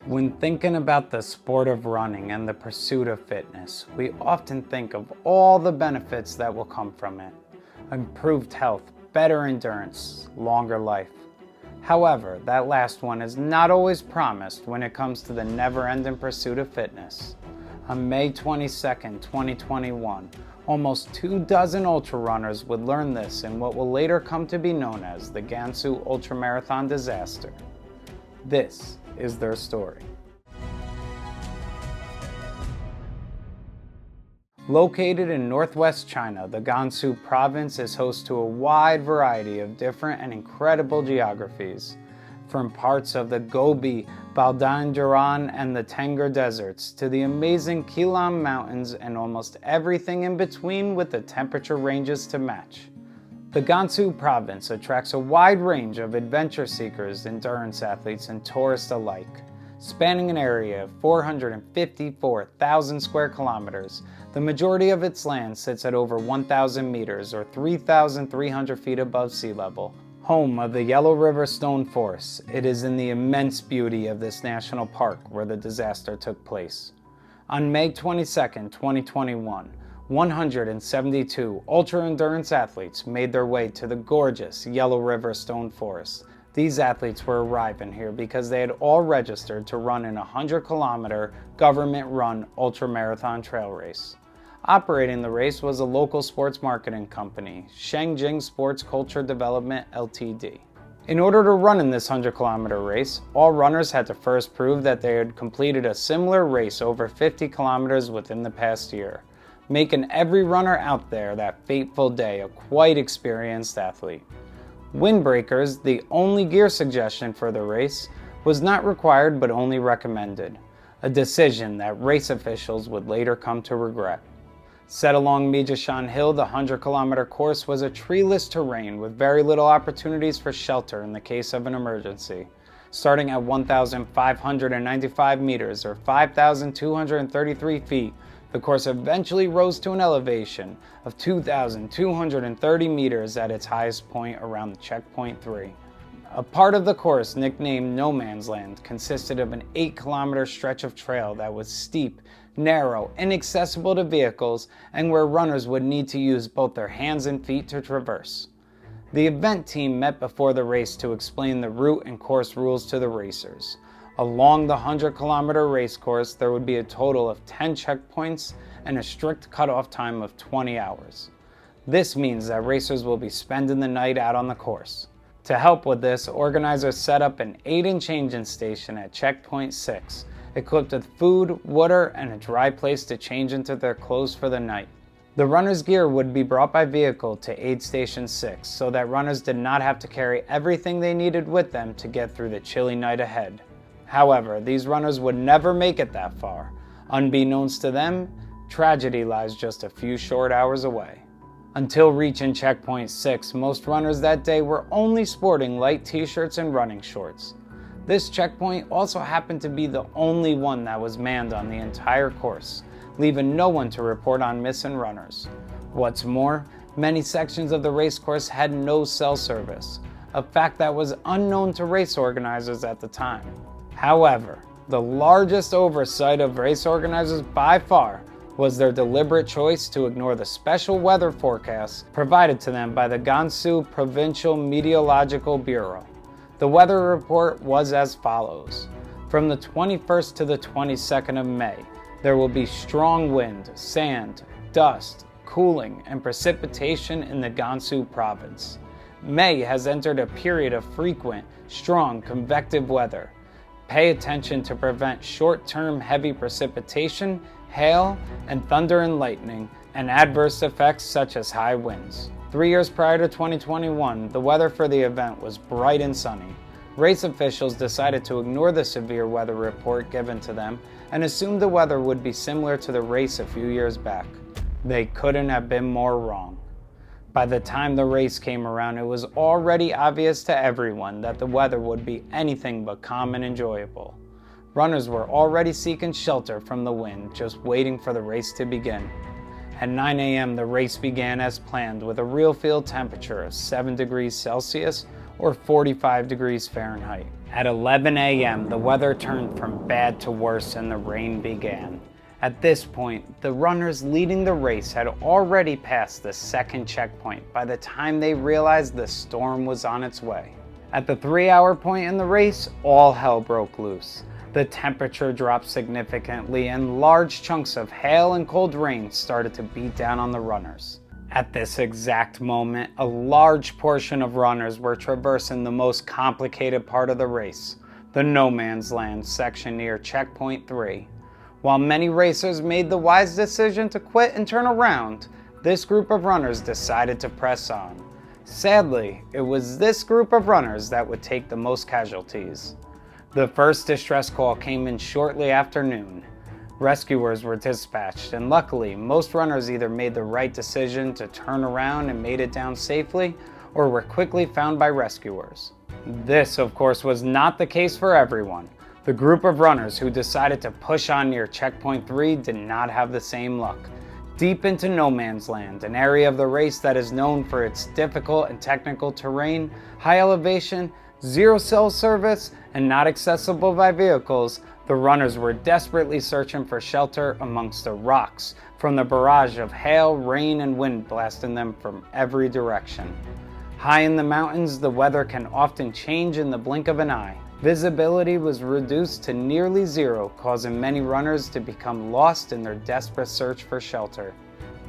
When thinking about the sport of running and the pursuit of fitness, we often think of all the benefits that will come from it. Improved health, better endurance, longer life. However, that last one is not always promised when it comes to the never-ending pursuit of fitness. On May 22, 2021, almost 24 ultra runners would learn this in what will later come to be known as the Gansu Ultramarathon Disaster. This is their story. Located in northwest China, the Gansu province is host to a wide variety of different and incredible geographies. From parts of the Gobi, Baldan and the Tengger deserts to the amazing Kilam mountains and almost everything in between with the temperature ranges to match. The Gansu province attracts a wide range of adventure seekers, endurance athletes, and tourists alike. Spanning an area of 454,000 square kilometers, the majority of its land sits at over 1,000 meters or 3,300 feet above sea level. Home of the Yellow River Stone Forest, it is in the immense beauty of this national park where the disaster took place. On May 22, 2021, 172 ultra-endurance athletes made their way to the gorgeous Yellow River Stone Forest. These athletes were arriving here because they had all registered to run in a 100-kilometer government-run ultramarathon trail race. Operating the race was a local sports marketing company, Shengjing Sports Culture Development Ltd. In order to run in this 100-kilometer race, all runners had to first prove that they had completed a similar race over 50 kilometers within the past year, making every runner out there that fateful day a quite experienced athlete. Windbreakers, the only gear suggestion for the race, was not required but only recommended, a decision that race officials would later come to regret. Set along Mijishan Hill, the 100-kilometer course was a treeless terrain with very little opportunities for shelter in the case of an emergency. Starting at 1,595 meters or 5,233 feet, the course eventually rose to an elevation of 2,230 meters at its highest point around the checkpoint 3. A part of the course, nicknamed No Man's Land, consisted of an 8-kilometer stretch of trail that was steep, narrow, inaccessible to vehicles, and where runners would need to use both their hands and feet to traverse. The event team met before the race to explain the route and course rules to the racers. Along the 100-kilometer race course, there would be a total of 10 checkpoints and a strict cutoff time of 20 hours. This means that racers will be spending the night out on the course. To help with this, organizers set up an 8-inch engine station at checkpoint 6, equipped with food, water, and a dry place to change into their clothes for the night. The runners' gear would be brought by vehicle to Aid Station 6 so that runners did not have to carry everything they needed with them to get through the chilly night ahead. However, these runners would never make it that far. Unbeknownst to them, tragedy lies just a few short hours away. Until reaching checkpoint 6, most runners that day were only sporting light t-shirts and running shorts. This checkpoint also happened to be the only one that was manned on the entire course, leaving no one to report on missing runners. What's more, many sections of the race course had no cell service, a fact that was unknown to race organizers at the time. However, the largest oversight of race organizers by far was their deliberate choice to ignore the special weather forecasts provided to them by the Gansu Provincial Meteorological Bureau. The weather report was as follows. From the 21st to the 22nd of May, there will be strong wind, sand, dust, cooling, and precipitation in the Gansu province. May has entered a period of frequent, strong convective weather. Pay attention to prevent short-term heavy precipitation, hail, and thunder and lightning, and adverse effects such as high winds. 3 years prior to 2021, the weather for the event was bright and sunny. Race officials decided to ignore the severe weather report given to them and assumed the weather would be similar to the race a few years back. They couldn't have been more wrong. By the time the race came around, it was already obvious to everyone that the weather would be anything but calm and enjoyable. Runners were already seeking shelter from the wind, just waiting for the race to begin. At 9 a.m., the race began as planned with a real field temperature of 7 degrees Celsius or 45 degrees Fahrenheit. At 11 a.m., the weather turned from bad to worse and the rain began. At this point, the runners leading the race had already passed the second checkpoint by the time they realized the storm was on its way. At the 3-hour point in the race, all hell broke loose. The temperature dropped significantly and large chunks of hail and cold rain started to beat down on the runners. At this exact moment, a large portion of runners were traversing the most complicated part of the race, the no man's land section near checkpoint 3. While many racers made the wise decision to quit and turn around, this group of runners decided to press on. Sadly, it was this group of runners that would take the most casualties. The first distress call came in shortly after noon. Rescuers were dispatched, and luckily, most runners either made the right decision to turn around and made it down safely, or were quickly found by rescuers. This, of course, was not the case for everyone. The group of runners who decided to push on near checkpoint 3 did not have the same luck. Deep into no man's land, an area of the race that is known for its difficult and technical terrain, high elevation, zero cell service, and not accessible by vehicles, the runners were desperately searching for shelter amongst the rocks from the barrage of hail, rain, and wind blasting them from every direction. High in the mountains, the weather can often change in the blink of an eye. Visibility was reduced to nearly zero, causing many runners to become lost in their desperate search for shelter.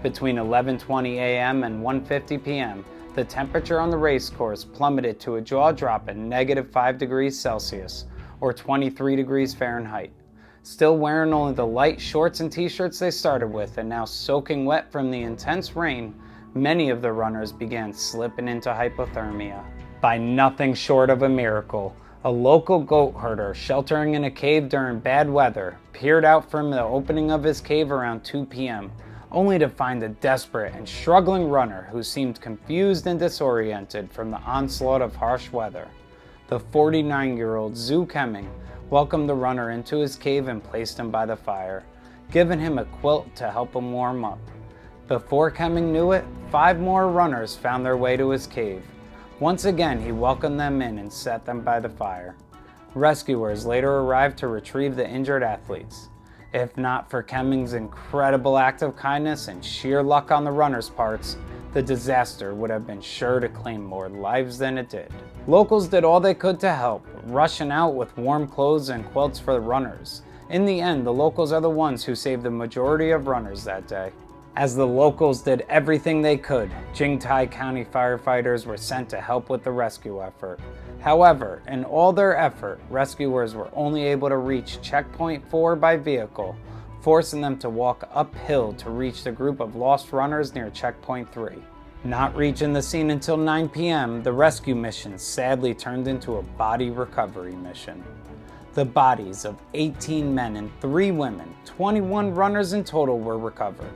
Between 11:20 a.m. and 1:50 p.m., the temperature on the race course plummeted to a jaw-dropping -5 degrees Celsius, or 23 degrees Fahrenheit. Still wearing only the light shorts and t-shirts they started with and now soaking wet from the intense rain, many of the runners began slipping into hypothermia. By nothing short of a miracle, a local goat herder sheltering in a cave during bad weather peered out from the opening of his cave around 2 p.m., only to find a desperate and struggling runner who seemed confused and disoriented from the onslaught of harsh weather. The 49-year-old Zhu Kemming welcomed the runner into his cave and placed him by the fire, giving him a quilt to help him warm up. Before Kemming knew it, 5 more runners found their way to his cave. Once again, he welcomed them in and set them by the fire. Rescuers later arrived to retrieve the injured athletes. If not for Kemming's incredible act of kindness and sheer luck on the runners' parts, the disaster would have been sure to claim more lives than it did. Locals did all they could to help, rushing out with warm clothes and quilts for the runners. In the end, the locals are the ones who saved the majority of runners that day. As the locals did everything they could, Jingtai County firefighters were sent to help with the rescue effort. However, in all their effort, rescuers were only able to reach checkpoint 4 by vehicle, forcing them to walk uphill to reach the group of lost runners near checkpoint 3. Not reaching the scene until 9 p.m., the rescue mission sadly turned into a body recovery mission. The bodies of 18 men and 3 women, 21 runners in total, were recovered.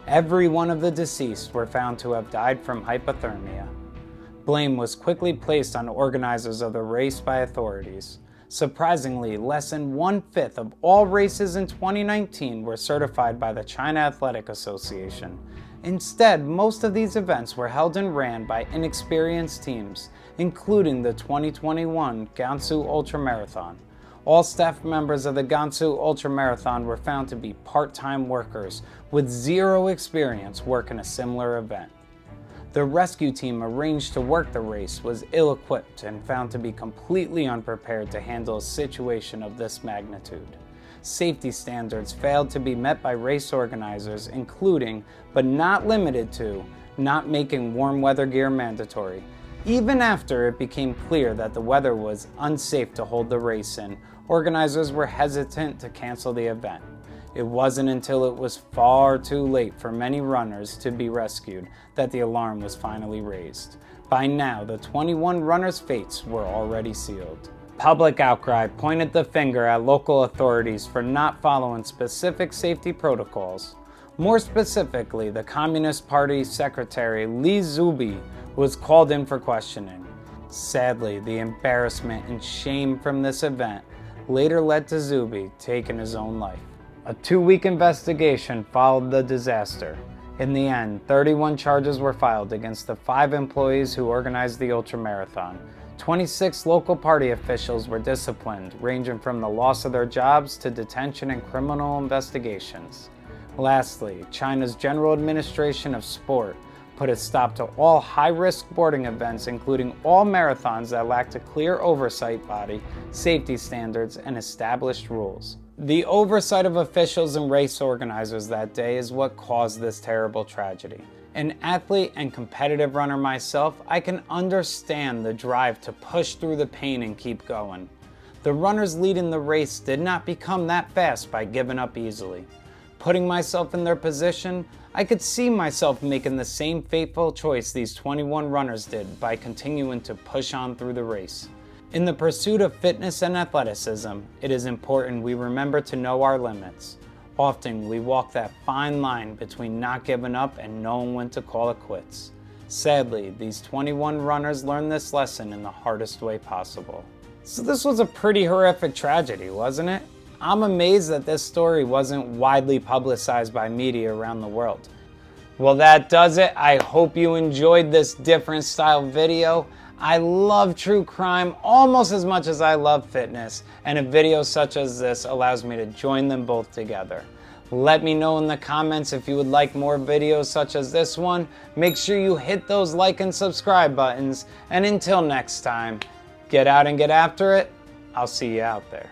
Every one of the deceased were found to have died from hypothermia. Blame was quickly placed on organizers of the race by authorities. Surprisingly, less than 1/5 of all races in 2019 were certified by the China Athletic Association. Instead, most of these events were held and ran by inexperienced teams, including the 2021 Gansu Ultramarathon. All staff members of the Gansu Ultramarathon were found to be part-time workers with 0 experience working a similar event. The rescue team arranged to work the race was ill-equipped and found to be completely unprepared to handle a situation of this magnitude. Safety standards failed to be met by race organizers, including, but not limited to, not making warm weather gear mandatory. Even after it became clear that the weather was unsafe to hold the race in, organizers were hesitant to cancel the event. It wasn't until it was far too late for many runners to be rescued that the alarm was finally raised. By now, the 21 runners' fates were already sealed. Public outcry pointed the finger at local authorities for not following specific safety protocols. More specifically, the Communist Party Secretary Li Zubi was called in for questioning. Sadly, the embarrassment and shame from this event later led to Zubi taking his own life. A 2-week investigation followed the disaster. In the end, 31 charges were filed against the 5 employees who organized the ultramarathon. 26 local party officials were disciplined, ranging from the loss of their jobs to detention and criminal investigations. Lastly, China's General Administration of Sport put a stop to all high-risk sporting events, including all marathons that lacked a clear oversight body, safety standards, and established rules. The oversight of officials and race organizers that day is what caused this terrible tragedy. An athlete and competitive runner myself, I can understand the drive to push through the pain and keep going. The runners leading the race did not become that fast by giving up easily. Putting myself in their position, I could see myself making the same fateful choice these 21 runners did by continuing to push on through the race. In the pursuit of fitness and athleticism, it is important we remember to know our limits. Often we walk that fine line between not giving up and knowing when to call it quits. Sadly, these 21 runners learned this lesson in the hardest way possible. So this was a pretty horrific tragedy, wasn't it? I'm amazed that this story wasn't widely publicized by media around the world. Well, that does it. I hope you enjoyed this different style video. I love true crime almost as much as I love fitness, and a video such as this allows me to join them both together. Let me know in the comments if you would like more videos such as this one. Make sure you hit those like and subscribe buttons, and until next time, get out and get after it. I'll see you out there.